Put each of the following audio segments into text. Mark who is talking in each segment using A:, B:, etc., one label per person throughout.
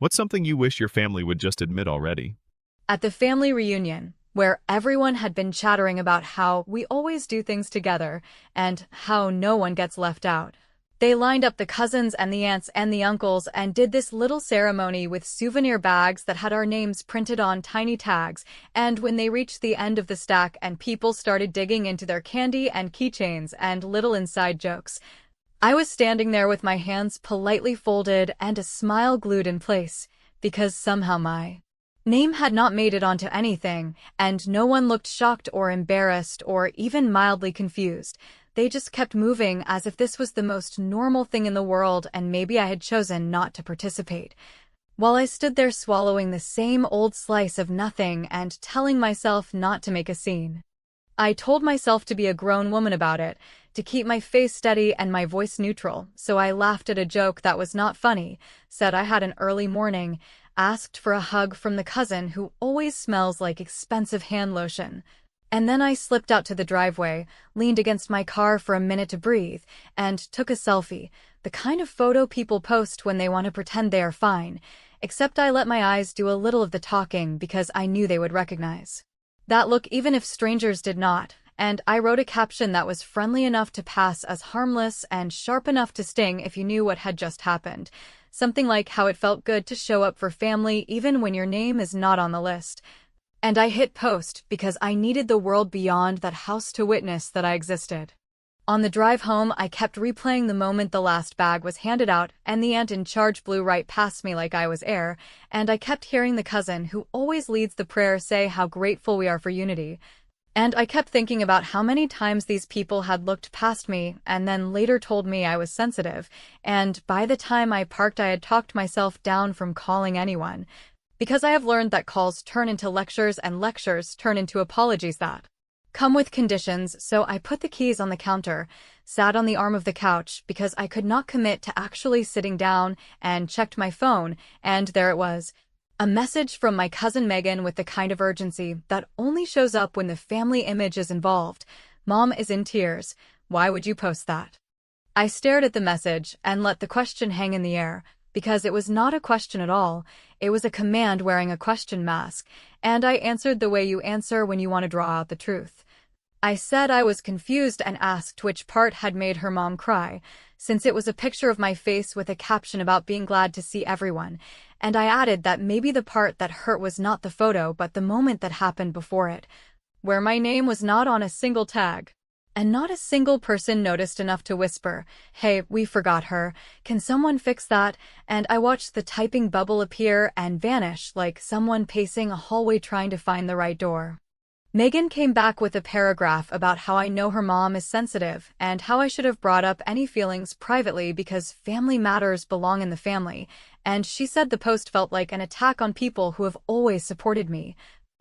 A: What's something you wish your family would just admit already?
B: At the family reunion, where everyone had been chattering about how we always do things together and how no one gets left out. They lined up the cousins and the aunts and the uncles and did this little ceremony with souvenir bags that had our names printed on tiny tags, and when they reached the end of the stack and people started digging into their candy and keychains and little inside jokes, I was standing there with my hands politely folded and a smile glued in place, because somehow my name had not made it onto anything, and no one looked shocked or embarrassed or even mildly confused. They just kept moving as if this was the most normal thing in the world and maybe I had chosen not to participate. While I stood there swallowing the same old slice of nothing and telling myself not to make a scene. I told myself to be a grown woman about it, to keep my face steady and my voice neutral, so I laughed at a joke that was not funny, said I had an early morning, asked for a hug from the cousin who always smells like expensive hand lotion. And then I slipped out to the driveway, leaned against my car for a minute to breathe, and took a selfie, the kind of photo people post when they want to pretend they are fine, except I let my eyes do a little of the talking because I knew they would recognize that look even if strangers did not, and I wrote a caption that was friendly enough to pass as harmless and sharp enough to sting if you knew what had just happened. Something like how it felt good to show up for family even when your name is not on the list. And I hit post because I needed the world beyond that house to witness that I existed. On the drive home, I kept replaying the moment the last bag was handed out and the aunt in charge blew right past me like I was air, and I kept hearing the cousin who always leads the prayer say how grateful we are for unity. And I kept thinking about how many times these people had looked past me and then later told me I was sensitive, and by the time I parked I had talked myself down from calling anyone. Because I have learned that calls turn into lectures and lectures turn into apologies that come with conditions, so I put the keys on the counter, sat on the arm of the couch because I could not commit to actually sitting down, and checked my phone, and there it was. A message from my cousin Megan with the kind of urgency that only shows up when the family image is involved. Mom is in tears. Why would you post that? I stared at the message and let the question hang in the air, because it was not a question at all, it was a command wearing a question mask, and I answered the way you answer when you want to draw out the truth. I said I was confused and asked which part had made her mom cry, since it was a picture of my face with a caption about being glad to see everyone, and I added that maybe the part that hurt was not the photo but the moment that happened before it, where my name was not on a single tag. And not a single person noticed enough to whisper, "Hey, we forgot her. Can someone fix that?" And I watched the typing bubble appear and vanish like someone pacing a hallway trying to find the right door. Megan came back with a paragraph about how I know her mom is sensitive and how I should have brought up any feelings privately because family matters belong in the family, and she said the post felt like an attack on people who have always supported me.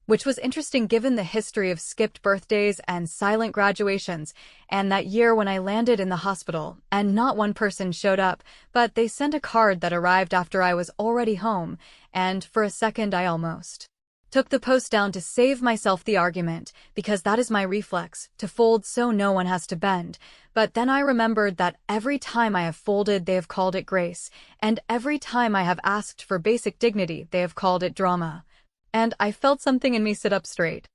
B: Which was interesting given the history of skipped birthdays and silent graduations, and that year when I landed in the hospital, and not one person showed up, but they sent a card that arrived after I was already home, and for a second I almost took the post down to save myself the argument, because that is my reflex, to fold so no one has to bend. But then I remembered that every time I have folded they have called it grace, and every time I have asked for basic dignity they have called it drama. And I felt something in me sit up straight.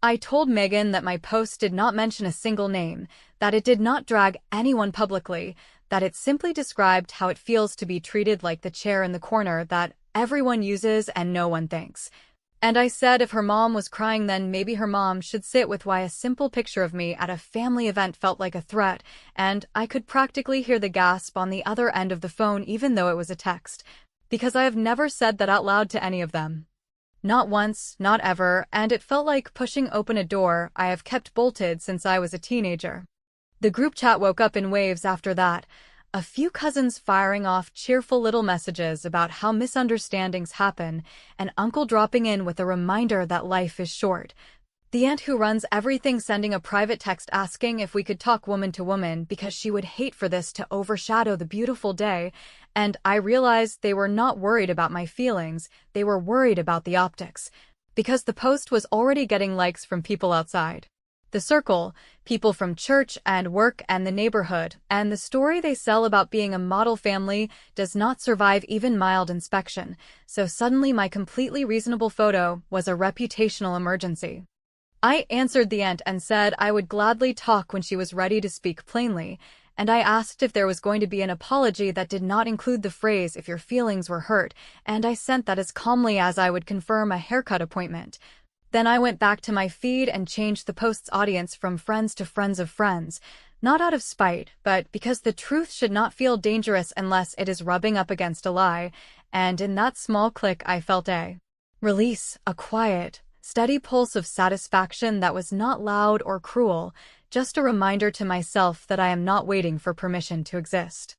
B: I told Megan that my post did not mention a single name, that it did not drag anyone publicly, that it simply described how it feels to be treated like the chair in the corner that everyone uses and no one thinks. And I said if her mom was crying then maybe her mom should sit with why a simple picture of me at a family event felt like a threat, and I could practically hear the gasp on the other end of the phone even though it was a text, because I have never said that out loud to any of them. Not once, not ever, and it felt like pushing open a door I have kept bolted since I was a teenager. The group chat woke up in waves after that, a few cousins firing off cheerful little messages about how misunderstandings happen, and Uncle dropping in with a reminder that life is short. The aunt who runs everything sending a private text asking if we could talk woman to woman because she would hate for this to overshadow the beautiful day, and I realized they were not worried about my feelings, they were worried about the optics, because the post was already getting likes from people outside. The circle, people from church and work and the neighborhood, and the story they sell about being a model family does not survive even mild inspection, so suddenly my completely reasonable photo was a reputational emergency. I answered the aunt and said I would gladly talk when she was ready to speak plainly, and I asked if there was going to be an apology that did not include the phrase "if your feelings were hurt," and I sent that as calmly as I would confirm a haircut appointment. Then I went back to my feed and changed the post's audience from friends to friends of friends, not out of spite, but because the truth should not feel dangerous unless it is rubbing up against a lie, and in that small click I felt a release, a quiet, steady pulse of satisfaction that was not loud or cruel, just a reminder to myself that I am not waiting for permission to exist.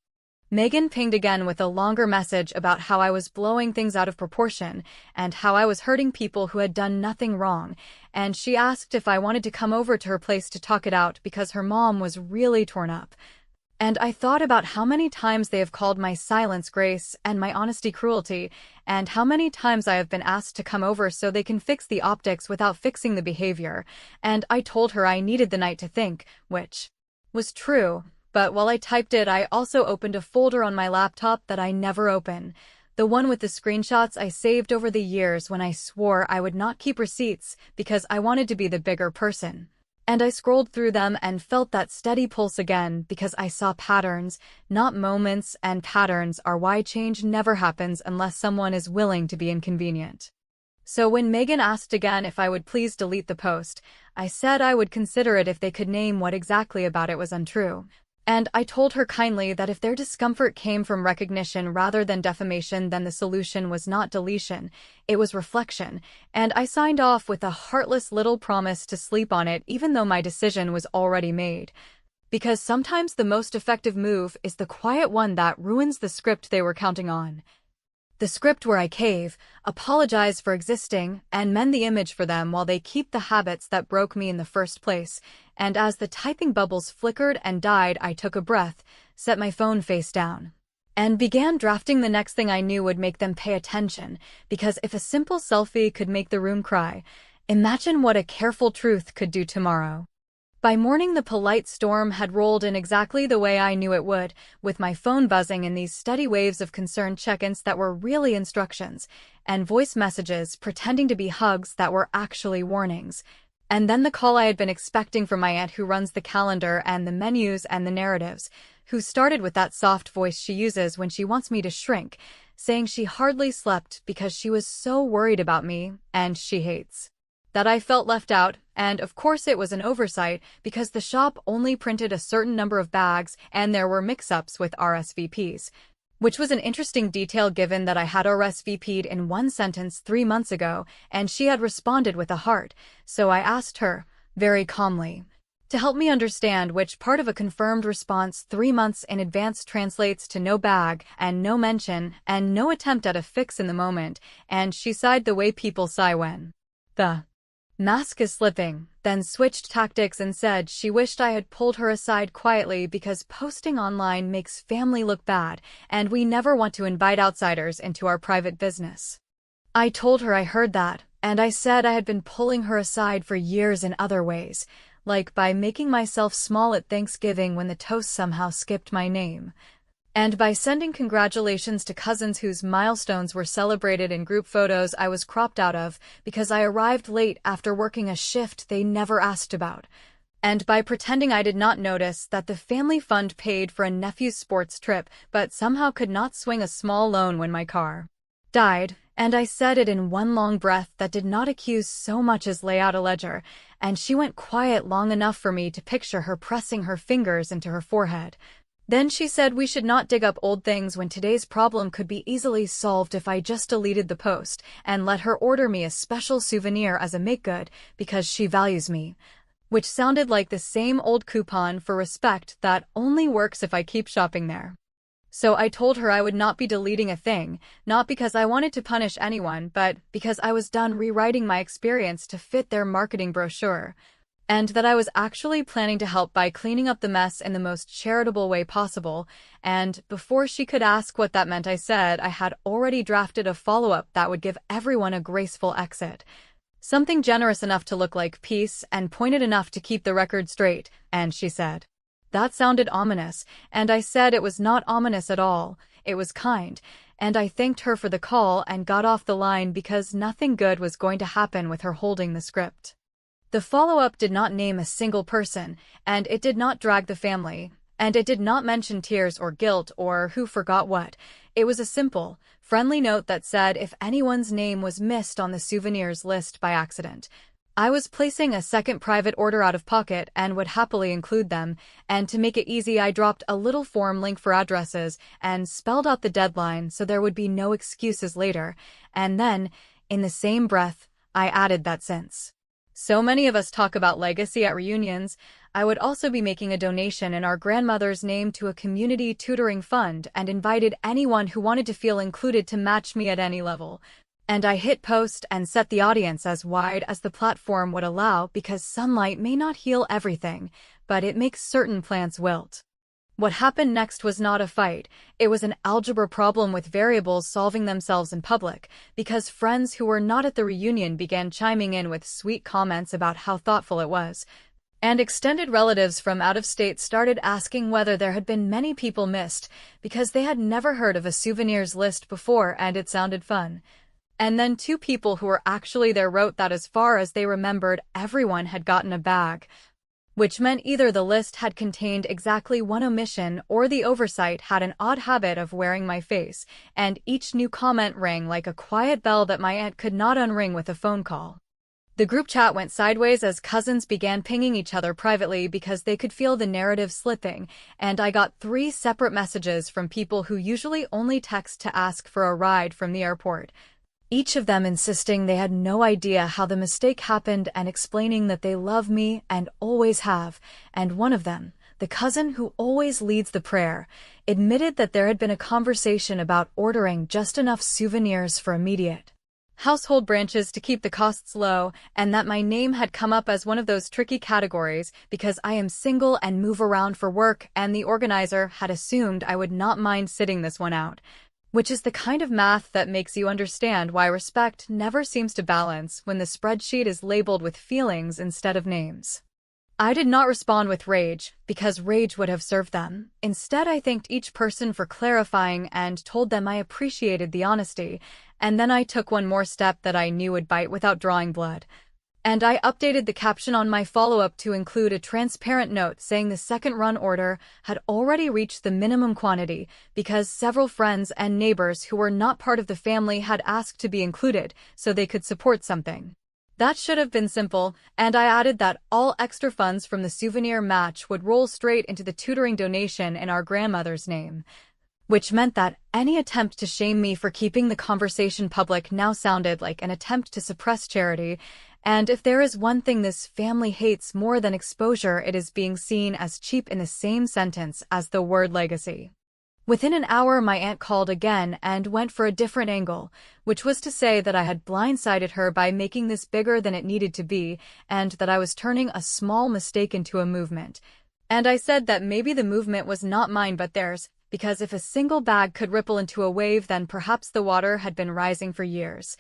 B: Megan pinged again with a longer message about how I was blowing things out of proportion and how I was hurting people who had done nothing wrong, and she asked if I wanted to come over to her place to talk it out because her mom was really torn up. And I thought about how many times they have called my silence grace and my honesty cruelty, and how many times I have been asked to come over so they can fix the optics without fixing the behavior, and I told her I needed the night to think, which was true, but while I typed it I also opened a folder on my laptop that I never open, the one with the screenshots I saved over the years when I swore I would not keep receipts because I wanted to be the bigger person. And I scrolled through them and felt that steady pulse again because I saw patterns, not moments, and patterns are why change never happens unless someone is willing to be inconvenient. So when Megan asked again if I would please delete the post, I said I would consider it if they could name what exactly about it was untrue. And I told her kindly that if their discomfort came from recognition rather than defamation, then the solution was not deletion, it was reflection, and I signed off with a heartless little promise to sleep on it even though my decision was already made. Because sometimes the most effective move is the quiet one that ruins the script they were counting on. The script where I cave, apologize for existing, and mend the image for them while they keep the habits that broke me in the first place. And as the typing bubbles flickered and died, I took a breath, set my phone face down, and began drafting the next thing I knew would make them pay attention, because if a simple selfie could make the room cry, imagine what a careful truth could do tomorrow. By morning the polite storm had rolled in exactly the way I knew it would, with my phone buzzing in these steady waves of concerned check-ins that were really instructions, and voice messages pretending to be hugs that were actually warnings. And then the call I had been expecting from my aunt who runs the calendar and the menus and the narratives, who started with that soft voice she uses when she wants me to shrink, saying she hardly slept because she was so worried about me, and she hates that I felt left out, and of course it was an oversight because the shop only printed a certain number of bags and there were mix-ups with RSVPs, which was an interesting detail given that I had RSVP'd in one sentence 3 months ago and she had responded with a heart, so I asked her, very calmly, to help me understand which part of a confirmed response 3 months in advance translates to no bag and no mention and no attempt at a fix in the moment, and she sighed the way people sigh when the mask is slipping, then switched tactics and said she wished I had pulled her aside quietly because posting online makes family look bad, and we never want to invite outsiders into our private business. I told her I heard that, and I said I had been pulling her aside for years in other ways, like by making myself small at Thanksgiving when the toast somehow skipped my name, and by sending congratulations to cousins whose milestones were celebrated in group photos I was cropped out of because I arrived late after working a shift they never asked about, and by pretending I did not notice that the family fund paid for a nephew's sports trip but somehow could not swing a small loan when my car died, and I said it in one long breath that did not accuse so much as lay out a ledger, and she went quiet long enough for me to picture her pressing her fingers into her forehead. Then she said we should not dig up old things when today's problem could be easily solved if I just deleted the post and let her order me a special souvenir as a make-good because she values me, which sounded like the same old coupon for respect that only works if I keep shopping there. So I told her I would not be deleting a thing, not because I wanted to punish anyone, but because I was done rewriting my experience to fit their marketing brochure, and that I was actually planning to help by cleaning up the mess in the most charitable way possible, and before she could ask what that meant I said I had already drafted a follow-up that would give everyone a graceful exit. Something generous enough to look like peace and pointed enough to keep the record straight, and she said. That sounded ominous, and I said it was not ominous at all, it was kind, and I thanked her for the call and got off the line because nothing good was going to happen with her holding the script. The follow-up did not name a single person, and it did not drag the family, and it did not mention tears or guilt or who forgot what. It was a simple, friendly note that said if anyone's name was missed on the souvenirs list by accident, I was placing a second private order out of pocket and would happily include them, and to make it easy I dropped a little form link for addresses and spelled out the deadline so there would be no excuses later, and then, in the same breath, I added that since so many of us talk about legacy at reunions, I would also be making a donation in our grandmother's name to a community tutoring fund and invited anyone who wanted to feel included to match me at any level. And I hit post and set the audience as wide as the platform would allow because sunlight may not heal everything, but it makes certain plants wilt. What happened next was not a fight, it was an algebra problem with variables solving themselves in public, because friends who were not at the reunion began chiming in with sweet comments about how thoughtful it was. And extended relatives from out of state started asking whether there had been many people missed, because they had never heard of a souvenirs list before and it sounded fun. And then two people who were actually there wrote that as far as they remembered, everyone had gotten a bag. Which meant either the list had contained exactly one omission or the oversight had an odd habit of wearing my face, and each new comment rang like a quiet bell that my aunt could not unring with a phone call. The group chat went sideways as cousins began pinging each other privately because they could feel the narrative slipping, and I got 3 separate messages from people who usually only text to ask for a ride from the airport. Each of them insisting they had no idea how the mistake happened and explaining that they love me and always have, and one of them, the cousin who always leads the prayer, admitted that there had been a conversation about ordering just enough souvenirs for immediate household branches to keep the costs low, and that my name had come up as one of those tricky categories because I am single and move around for work, and the organizer had assumed I would not mind sitting this one out. Which is the kind of math that makes you understand why respect never seems to balance when the spreadsheet is labeled with feelings instead of names. I did not respond with rage, because rage would have served them. Instead, I thanked each person for clarifying and told them I appreciated the honesty, and then I took one more step that I knew would bite without drawing blood. And I updated the caption on my follow-up to include a transparent note saying the second run order had already reached the minimum quantity because several friends and neighbors who were not part of the family had asked to be included so they could support something. That should have been simple, and I added that all extra funds from the souvenir match would roll straight into the tutoring donation in our grandmother's name. Which meant that any attempt to shame me for keeping the conversation public now sounded like an attempt to suppress charity, and if there is one thing this family hates more than exposure, it is being seen as cheap in the same sentence as the word legacy. Within an hour, my aunt called again and went for a different angle, which was to say that I had blindsided her by making this bigger than it needed to be, and that I was turning a small mistake into a movement. And I said that maybe the movement was not mine but theirs, because if a single bag could ripple into a wave, then perhaps the water had been rising for years.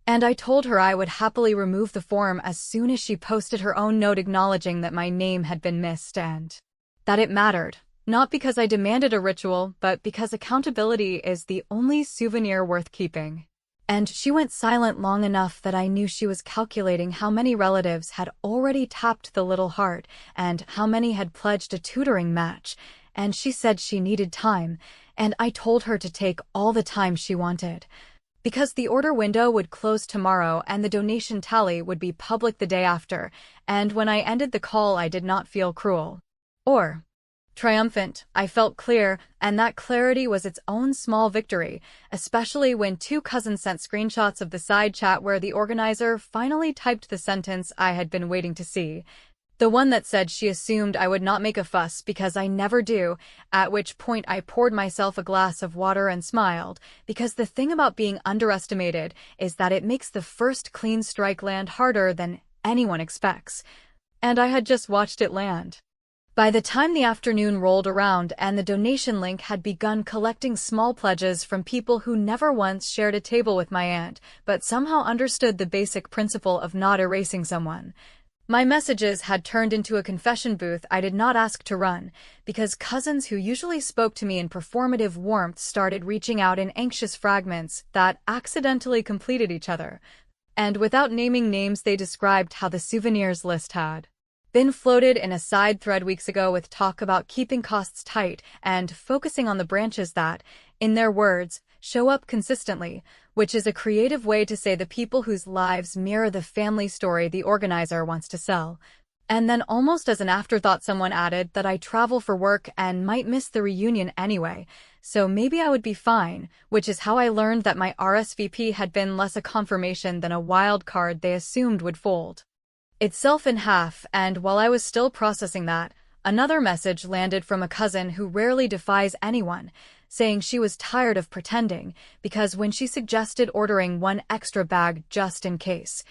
B: And I told her I would happily remove the form as soon as she posted her own note acknowledging that my name had been missed and that it mattered, not because I demanded a ritual, but because accountability is the only souvenir worth keeping. And she went silent long enough that I knew she was calculating how many relatives had already tapped the little heart and how many had pledged a tutoring match, and she said she needed time, and I told her to take all the time she wanted. Because the order window would close tomorrow and the donation tally would be public the day after, and when I ended the call I did not feel cruel or triumphant. I felt clear, and that clarity was its own small victory, especially when 2 cousins sent screenshots of the side chat where the organizer finally typed the sentence I had been waiting to see. The one that said she assumed I would not make a fuss because I never do, at which point I poured myself a glass of water and smiled, because the thing about being underestimated is that it makes the first clean strike land harder than anyone expects. And I had just watched it land. By the time the afternoon rolled around and the donation link had begun collecting small pledges from people who never once shared a table with my aunt, but somehow understood the basic principle of not erasing someone, my messages had turned into a confession booth I did not ask to run, because cousins who usually spoke to me in performative warmth started reaching out in anxious fragments that accidentally completed each other. And without naming names, they described how the souvenirs list had been floated in a side thread weeks ago with talk about keeping costs tight and focusing on the branches that, in their words, show up consistently, which is a creative way to say the people whose lives mirror the family story the organizer wants to sell. And then almost as an afterthought, someone added that I travel for work and might miss the reunion anyway, so maybe I would be fine, which is how I learned that my RSVP had been less a confirmation than a wild card they assumed would fold itself in half. And while I was still processing that, another message landed from a cousin who rarely defies anyone, saying she was tired of pretending, because when she suggested ordering one extra bag just in case,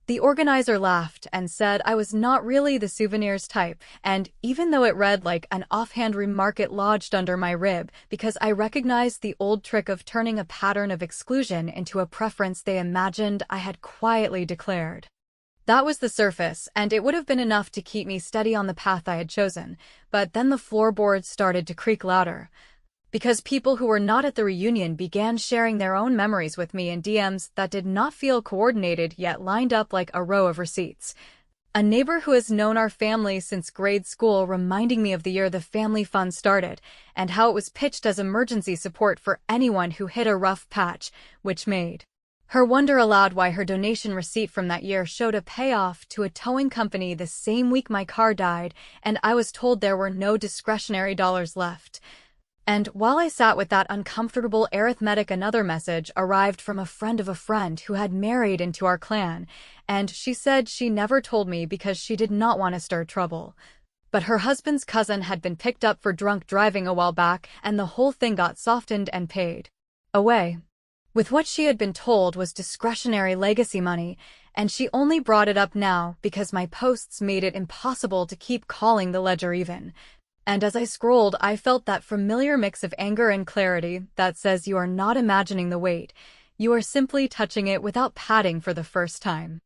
B: the organizer laughed and said I was not really the souvenirs type, and even though it read like an offhand remark, it lodged under my rib because I recognized the old trick of turning a pattern of exclusion into a preference they imagined I had quietly declared. That was the surface, and it would have been enough to keep me steady on the path I had chosen, but then the floorboards started to creak louder, because people who were not at the reunion began sharing their own memories with me in DMs that did not feel coordinated yet lined up like a row of receipts. A neighbor who has known our family since grade school reminding me of the year the family fund started, and how it was pitched as emergency support for anyone who hit a rough patch, which made her wonder aloud why her donation receipt from that year showed a payoff to a towing company the same week my car died, and I was told there were no discretionary dollars left. And while I sat with that uncomfortable arithmetic, another message arrived from a friend of a friend who had married into our clan, and she said she never told me because she did not want to stir trouble. But her husband's cousin had been picked up for drunk driving a while back, and the whole thing got softened and paid away with what she had been told was discretionary legacy money, and she only brought it up now because my posts made it impossible to keep calling the ledger even. And as I scrolled, I felt that familiar mix of anger and clarity that says you are not imagining the weight, you are simply touching it without padding for the first time.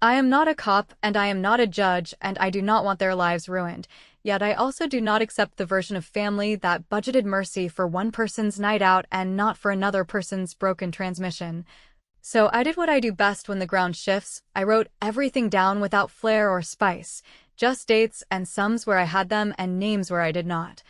B: I am not a cop, and I am not a judge, and I do not want their lives ruined, yet I also do not accept the version of family that budgeted mercy for one person's night out and not for another person's broken transmission. So I did what I do best when the ground shifts. I wrote everything down without flair or spice, just dates and sums where I had them and names where I did not.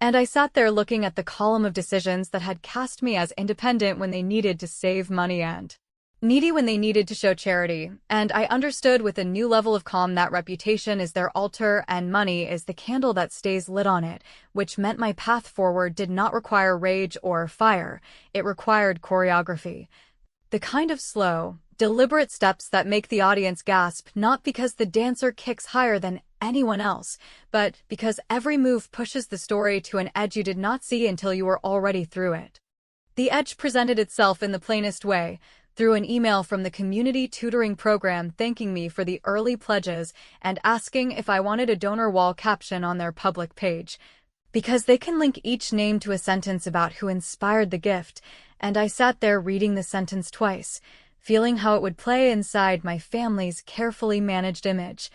B: And I sat there looking at the column of decisions that had cast me as independent when they needed to save money and needy when they needed to show charity, and I understood with a new level of calm that reputation is their altar and money is the candle that stays lit on it, which meant my path forward did not require rage or fire, it required choreography. The kind of slow, deliberate steps that make the audience gasp, not because the dancer kicks higher than anyone else, but because every move pushes the story to an edge you did not see until you were already through it. The edge presented itself in the plainest way, through an email from the community tutoring program thanking me for the early pledges and asking if I wanted a donor wall caption on their public page, because they can link each name to a sentence about who inspired the gift, and I sat there reading the sentence twice, feeling how it would play inside my family's carefully managed image.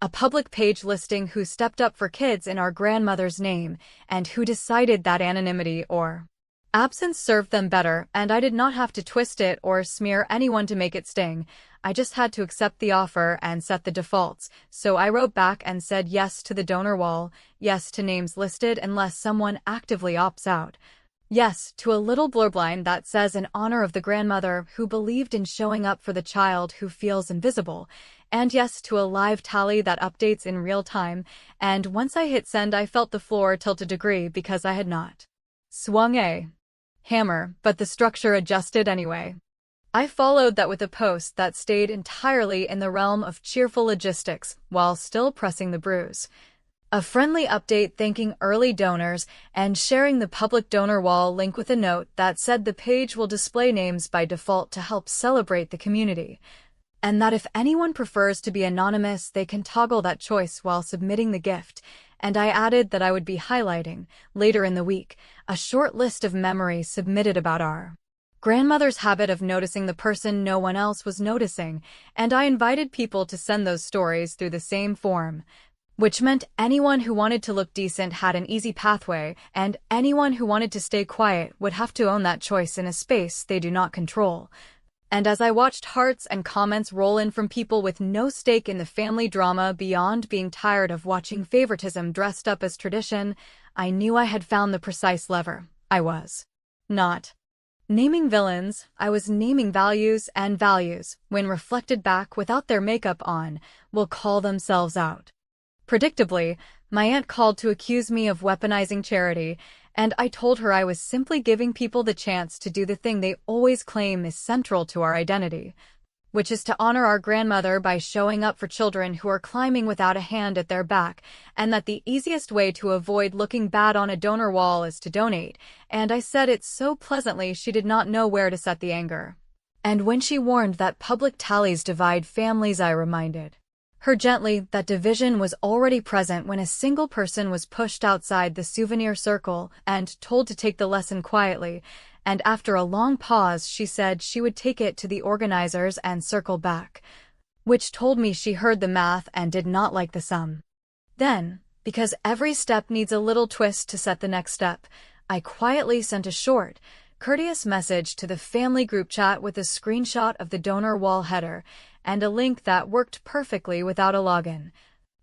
B: A public page listing who stepped up for kids in our grandmother's name and who decided that anonymity or absence served them better, and I did not have to twist it or smear anyone to make it sting. I just had to accept the offer and set the defaults, so I wrote back and said yes to the donor wall, yes to names listed unless someone actively opts out, yes to a little blurb line that says in honor of the grandmother who believed in showing up for the child who feels invisible, and yes to a live tally that updates in real time, and once I hit send I felt the floor tilt a degree because I had not swung a hammer, but the structure adjusted anyway. I followed that with a post that stayed entirely in the realm of cheerful logistics while still pressing the bruise. A friendly update thanking early donors and sharing the public donor wall link with a note that said the page will display names by default to help celebrate the community, and that if anyone prefers to be anonymous, they can toggle that choice while submitting the gift, and I added that I would be highlighting, later in the week, a short list of memories submitted about our grandmother's habit of noticing the person no one else was noticing, and I invited people to send those stories through the same form, which meant anyone who wanted to look decent had an easy pathway, and anyone who wanted to stay quiet would have to own that choice in a space they do not control. And as I watched hearts and comments roll in from people with no stake in the family drama beyond being tired of watching favoritism dressed up as tradition, I knew I had found the precise lever. I was not naming villains, I was naming values, and values, when reflected back without their makeup on, will call themselves out. Predictably, my aunt called to accuse me of weaponizing charity, and I told her I was simply giving people the chance to do the thing they always claim is central to our identity, which is to honor our grandmother by showing up for children who are climbing without a hand at their back, and that the easiest way to avoid looking bad on a donor wall is to donate, and I said it so pleasantly she did not know where to set the anger. And when she warned that public tallies divide families, I reminded her gently that division was already present when a single person was pushed outside the souvenir circle and told to take the lesson quietly, and after a long pause she said she would take it to the organizers and circle back, which told me she heard the math and did not like the sum. Then, because every step needs a little twist to set the next step, I quietly sent a short, courteous message to the family group chat with a screenshot of the donor wall header and a link that worked perfectly without a login.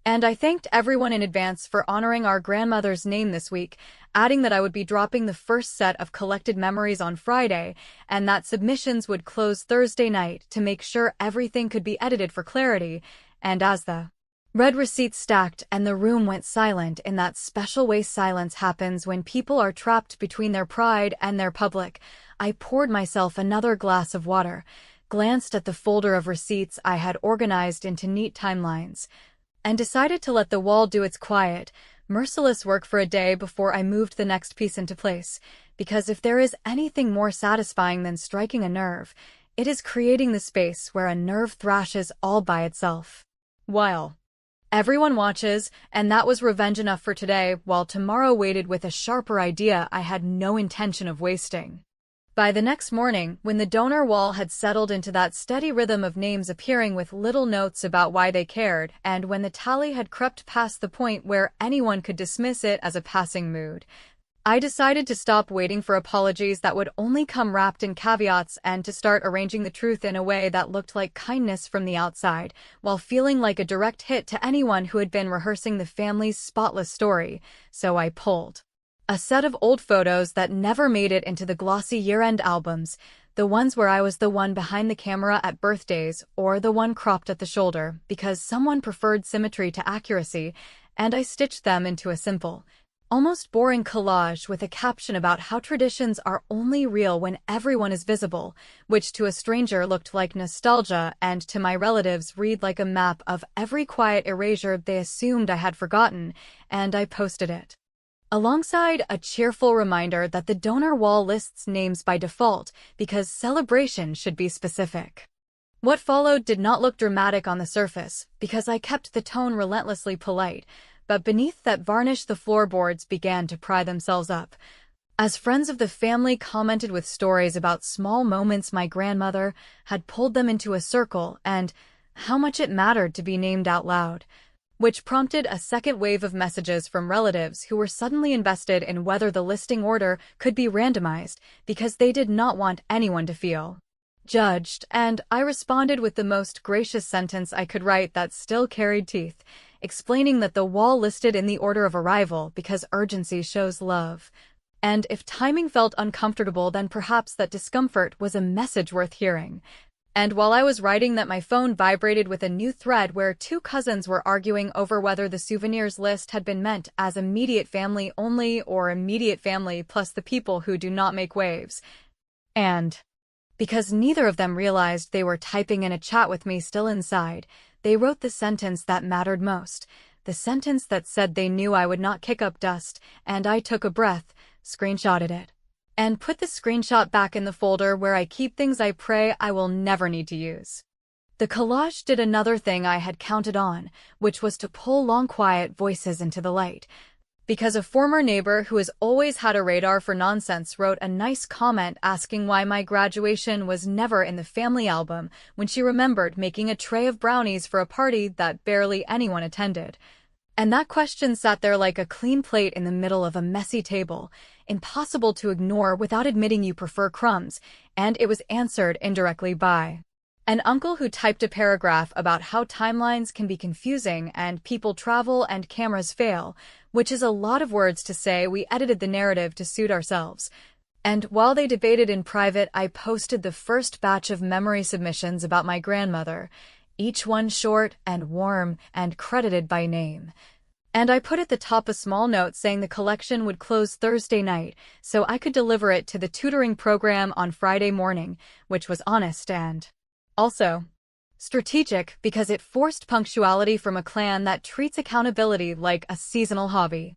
B: And I thanked everyone in advance for honoring our grandmother's name this week, adding that I would be dropping the first set of collected memories on Friday, and that submissions would close Thursday night to make sure everything could be edited for clarity. And as the red receipts stacked and the room went silent in that special way silence happens when people are trapped between their pride and their public, I poured myself another glass of water, glanced at the folder of receipts I had organized into neat timelines, and decided to let the wall do its quiet, merciless work for a day before I moved the next piece into place, because if there is anything more satisfying than striking a nerve, it is creating the space where a nerve thrashes all by itself. While everyone watches, and that was revenge enough for today, while tomorrow waited with a sharper idea I had no intention of wasting. By the next morning, when the donor wall had settled into that steady rhythm of names appearing with little notes about why they cared, and when the tally had crept past the point where anyone could dismiss it as a passing mood, I decided to stop waiting for apologies that would only come wrapped in caveats and to start arranging the truth in a way that looked like kindness from the outside, while feeling like a direct hit to anyone who had been rehearsing the family's spotless story. So I pulled a set of old photos that never made it into the glossy year-end albums, the ones where I was the one behind the camera at birthdays or the one cropped at the shoulder because someone preferred symmetry to accuracy, and I stitched them into a simple, almost boring collage with a caption about how traditions are only real when everyone is visible, which to a stranger looked like nostalgia and to my relatives read like a map of every quiet erasure they assumed I had forgotten, and I posted it alongside a cheerful reminder that the donor wall lists names by default because celebration should be specific. What followed did not look dramatic on the surface because I kept the tone relentlessly polite, but beneath that varnish the floorboards began to pry themselves up. As friends of the family commented with stories about small moments my grandmother had pulled them into a circle and how much it mattered to be named out loud, which prompted a second wave of messages from relatives who were suddenly invested in whether the listing order could be randomized because they did not want anyone to feel judged, and I responded with the most gracious sentence I could write that still carried teeth, explaining that the wall listed in the order of arrival because urgency shows love. And if timing felt uncomfortable, then perhaps that discomfort was a message worth hearing. And while I was writing that, my phone vibrated with a new thread where two cousins were arguing over whether the souvenirs list had been meant as immediate family only or immediate family plus the people who do not make waves. And because neither of them realized they were typing in a chat with me still inside, they wrote the sentence that mattered most, the sentence that said they knew I would not kick up dust, and I took a breath, screenshotted it, and put the screenshot back in the folder where I keep things I pray I will never need to use. The collage did another thing I had counted on, which was to pull long quiet voices into the light. Because a former neighbor who has always had a radar for nonsense wrote a nice comment asking why my graduation was never in the family album when she remembered making a tray of brownies for a party that barely anyone attended. And that question sat there like a clean plate in the middle of a messy table, impossible to ignore without admitting you prefer crumbs, and it was answered indirectly by an uncle who typed a paragraph about how timelines can be confusing and people travel and cameras fail, which is a lot of words to say. We edited the narrative to suit ourselves. And while they debated in private, I posted the first batch of memory submissions about my grandmother, each one short and warm and credited by name. And I put at the top a small note saying the collection would close Thursday night, so I could deliver it to the tutoring program on Friday morning, which was honest and also strategic because it forced punctuality from a clan that treats accountability like a seasonal hobby.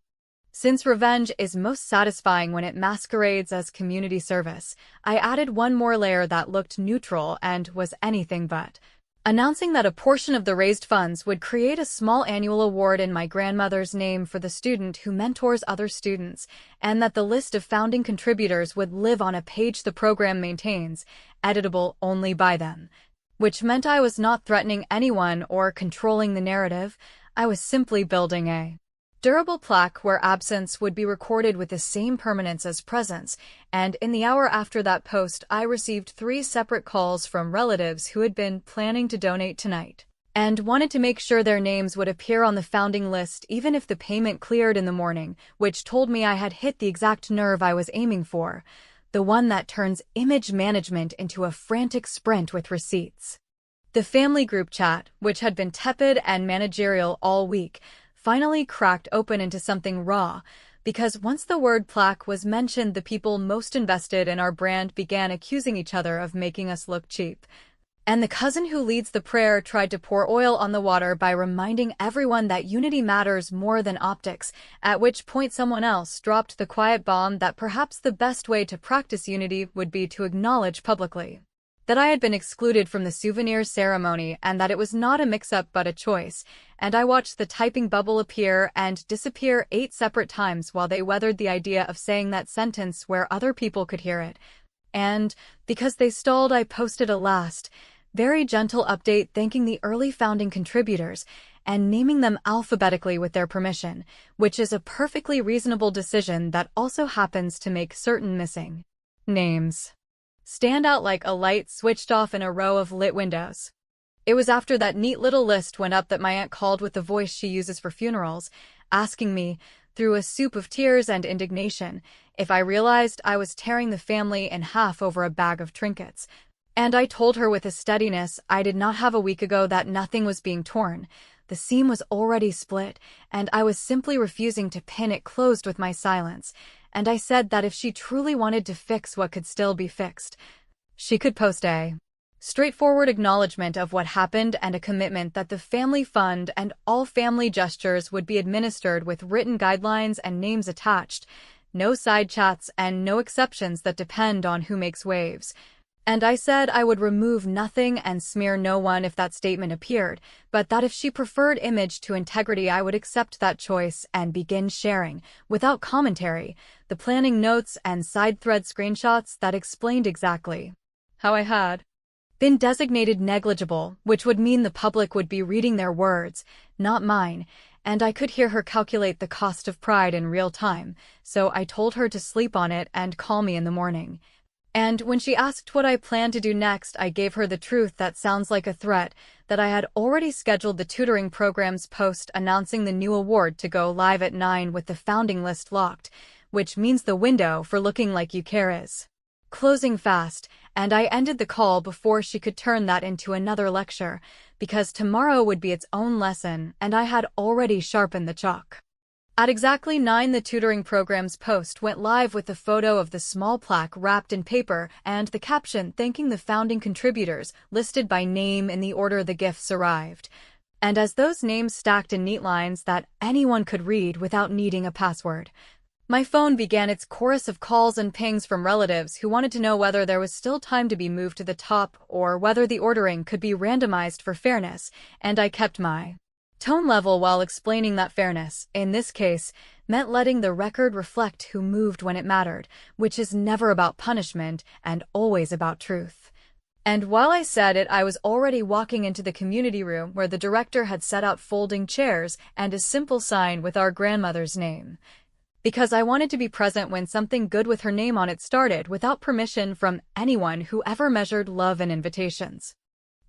B: Since revenge is most satisfying when it masquerades as community service, I added one more layer that looked neutral and was anything but, announcing that a portion of the raised funds would create a small annual award in my grandmother's name for the student who mentors other students, and that the list of founding contributors would live on a page the program maintains, editable only by them. Which meant I was not threatening anyone or controlling the narrative. I was simply building a durable plaque where absence would be recorded with the same permanence as presence, and in the hour after that post I received 3 separate calls from relatives who had been planning to donate tonight and wanted to make sure their names would appear on the founding list even if the payment cleared in the morning, which told me I had hit the exact nerve I was aiming for. The one that turns image management into a frantic sprint with receipts. The family group chat, which had been tepid and managerial all week, finally cracked open into something raw, because once the word plaque was mentioned, the people most invested in our brand began accusing each other of making us look cheap. And the cousin who leads the prayer tried to pour oil on the water by reminding everyone that unity matters more than optics, at which point someone else dropped the quiet bomb that perhaps the best way to practice unity would be to acknowledge publicly that I had been excluded from the Souvenirs ceremony and that it was not a mix-up but a choice, and I watched the typing bubble appear and disappear 8 separate times while they weathered the idea of saying that sentence where other people could hear it. And, because they stalled, I posted a last, very gentle update thanking the early founding contributors and naming them alphabetically with their permission, which is a perfectly reasonable decision that also happens to make certain missing names stand out like a light switched off in a row of lit windows. It was after that neat little list went up that my aunt called with the voice she uses for funerals, asking me, through a soup of tears and indignation, if I realized I was tearing the family in half over a bag of trinkets. And I told her with a steadiness I did not have a week ago that nothing was being torn. The seam was already split, and I was simply refusing to pin it closed with my silence. And I said that if she truly wanted to fix what could still be fixed, she could post a straightforward acknowledgement of what happened and a commitment that the family fund and all family gestures would be administered with written guidelines and names attached, no side chats and no exceptions that depend on who makes waves. And I said I would remove nothing and smear no one if that statement appeared, but that if she preferred image to integrity I would accept that choice and begin sharing, without commentary, the planning notes and side thread screenshots that explained exactly how I had been designated negligible, which would mean the public would be reading their words, not mine, and I could hear her calculate the cost of pride in real time, so I told her to sleep on it and call me in the morning. And when she asked what I planned to do next, I gave her the truth that sounds like a threat, that I had already scheduled the tutoring program's post announcing the new award to go live at 9 with the founding list locked, which means the window for looking like you care is closing fast, and I ended the call before she could turn that into another lecture, because tomorrow would be its own lesson, and I had already sharpened the chalk. At exactly 9 the tutoring program's post went live with the photo of the small plaque wrapped in paper and the caption thanking the founding contributors, listed by name in the order the gifts arrived. And as those names stacked in neat lines that anyone could read without needing a password, My phone began its chorus of calls and pings from relatives who wanted to know whether there was still time to be moved to the top or whether the ordering could be randomized for fairness, and I kept my tone level while explaining that fairness, in this case, meant letting the record reflect who moved when it mattered, which is never about punishment and always about truth. And while I said it, I was already walking into the community room where the director had set out folding chairs and a simple sign with our grandmother's name. Because I wanted to be present when something good with her name on it started without permission from anyone who ever measured love and invitations.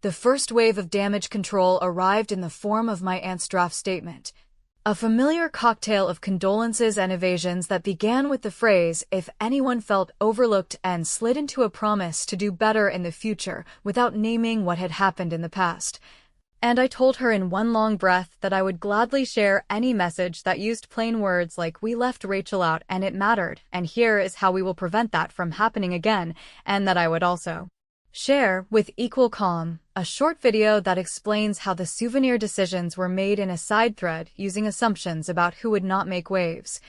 B: The first wave of damage control arrived in the form of my aunt's draft statement. A familiar cocktail of condolences and evasions that began with the phrase, "if anyone felt overlooked," and slid into a promise to do better in the future without naming what had happened in the past. And I told her in one long breath that I would gladly share any message that used plain words like "we left Rachel out and it mattered, and here is how we will prevent that from happening again," and that I would also share, with equal calm, a short video that explains how the souvenir decisions were made in a side thread using assumptions about who would not make waves.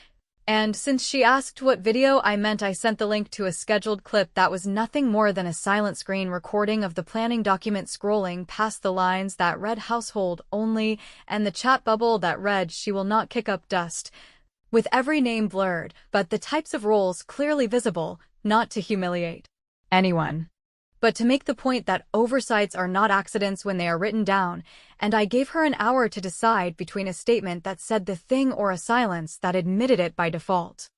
B: And since she asked what video I meant, I sent the link to a scheduled clip that was nothing more than a silent screen recording of the planning document scrolling past the lines that read "household only" and the chat bubble that read "she will not kick up dust," with every name blurred, but the types of roles clearly visible, not to humiliate anyone, but to make the point that oversights are not accidents when they are written down, and I gave her an hour to decide between a statement that said the thing or a silence that admitted it by default.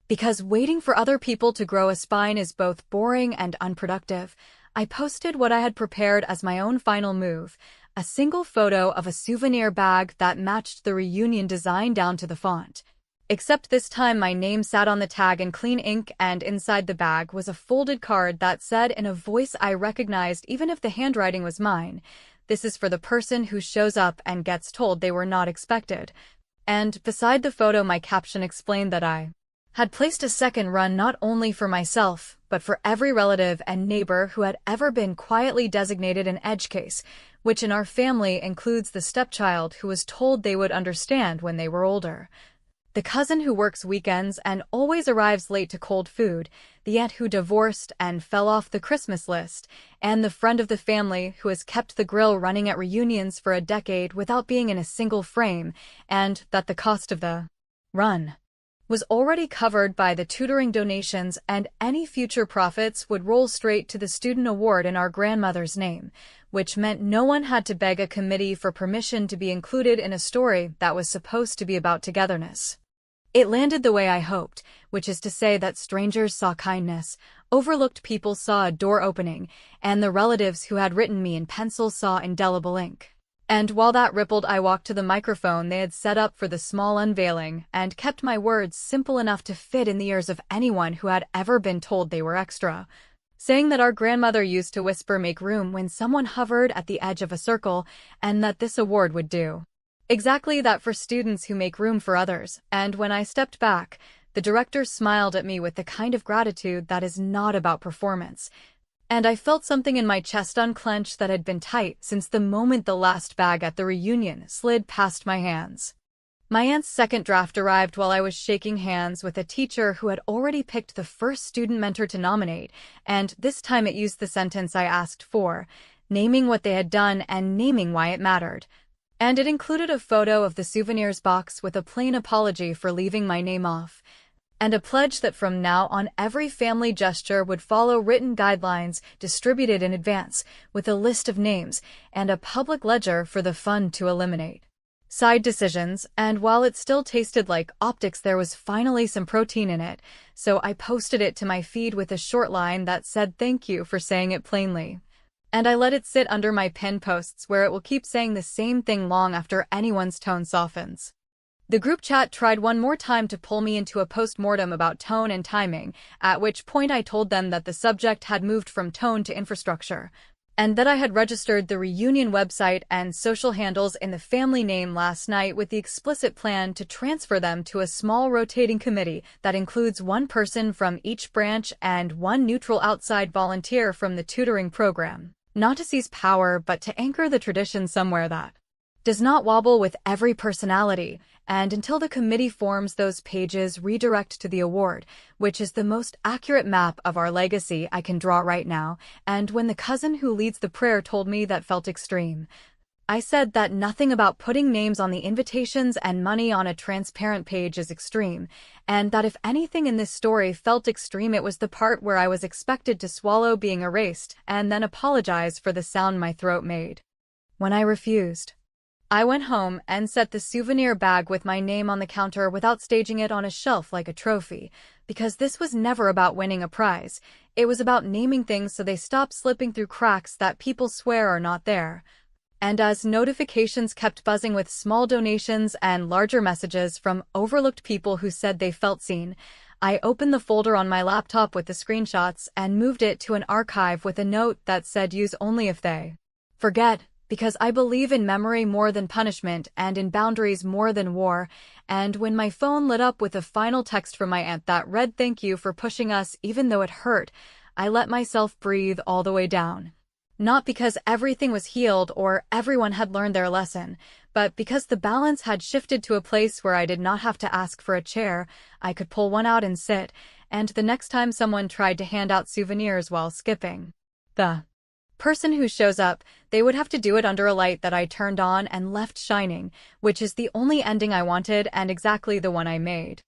B: Because waiting for other people to grow a spine is both boring and unproductive, I posted what I had prepared as my own final move, a single photo of a souvenir bag that matched the reunion design down to the font. Except this time my name sat on the tag in clean ink, and inside the bag was a folded card that said in a voice I recognized even if the handwriting was mine, "This is for the person who shows up and gets told they were not expected." And beside the photo my caption explained that I had placed a second run not only for myself, but for every relative and neighbor who had ever been quietly designated an edge case, which in our family includes the stepchild who was told they would understand when they were older, the cousin who works weekends and always arrives late to cold food, the aunt who divorced and fell off the Christmas list, and the friend of the family who has kept the grill running at reunions for a decade without being in a single frame, and that the cost of the run was already covered by the tutoring donations, and any future profits would roll straight to the student award in our grandmother's name, which meant no one had to beg a committee for permission to be included in a story that was supposed to be about togetherness. It landed the way I hoped, which is to say that strangers saw kindness, overlooked people saw a door opening, and the relatives who had written me in pencil saw indelible ink. And while that rippled, I walked to the microphone they had set up for the small unveiling and kept my words simple enough to fit in the ears of anyone who had ever been told they were extra, saying that our grandmother used to whisper "make room" when someone hovered at the edge of a circle, and that this award would do exactly that for students who make room for others. And when I stepped back, the director smiled at me with the kind of gratitude that is not about performance, and I felt something in my chest unclench that had been tight since the moment the last bag at the reunion slid past my hands. My aunt's second draft arrived while I was shaking hands with a teacher who had already picked the first student mentor to nominate, and this time it used the sentence I asked for, naming what they had done and naming why it mattered. And it included a photo of the souvenirs box with a plain apology for leaving my name off, and a pledge that from now on every family gesture would follow written guidelines distributed in advance, with a list of names and a public ledger for the fund to eliminate side decisions. And while it still tasted like optics, there was finally some protein in it, so I posted it to my feed with a short line that said "thank you for saying it plainly." And I let it sit under my pinned posts where it will keep saying the same thing long after anyone's tone softens. The group chat tried one more time to pull me into a post-mortem about tone and timing, at which point I told them that the subject had moved from tone to infrastructure, and that I had registered the reunion website and social handles in the family name last night with the explicit plan to transfer them to a small rotating committee that includes one person from each branch and one neutral outside volunteer from the tutoring program, not to seize power but to anchor the tradition somewhere that does not wobble with every personality, and until the committee forms, those pages redirect to the award, which is the most accurate map of our legacy I can draw right now. And when the cousin who leads the prayer told me that felt extreme, I said that nothing about putting names on the invitations and money on a transparent page is extreme, and that if anything in this story felt extreme, it was the part where I was expected to swallow being erased and then apologize for the sound my throat made. When I refused, I went home and set the souvenir bag with my name on the counter without staging it on a shelf like a trophy, because this was never about winning a prize. It was about naming things so they stop slipping through cracks that people swear are not there. And as notifications kept buzzing with small donations and larger messages from overlooked people who said they felt seen, I opened the folder on my laptop with the screenshots and moved it to an archive with a note that said use only if they forget, because I believe in memory more than punishment and in boundaries more than war. And when my phone lit up with a final text from my aunt that read thank you for pushing us even though it hurt, I let myself breathe all the way down. Not because everything was healed or everyone had learned their lesson, but because the balance had shifted to a place where I did not have to ask for a chair. I could pull one out and sit, and the next time someone tried to hand out souvenirs while skipping the person who shows up, they would have to do it under a light that I turned on and left shining, which is the only ending I wanted and exactly the one I made.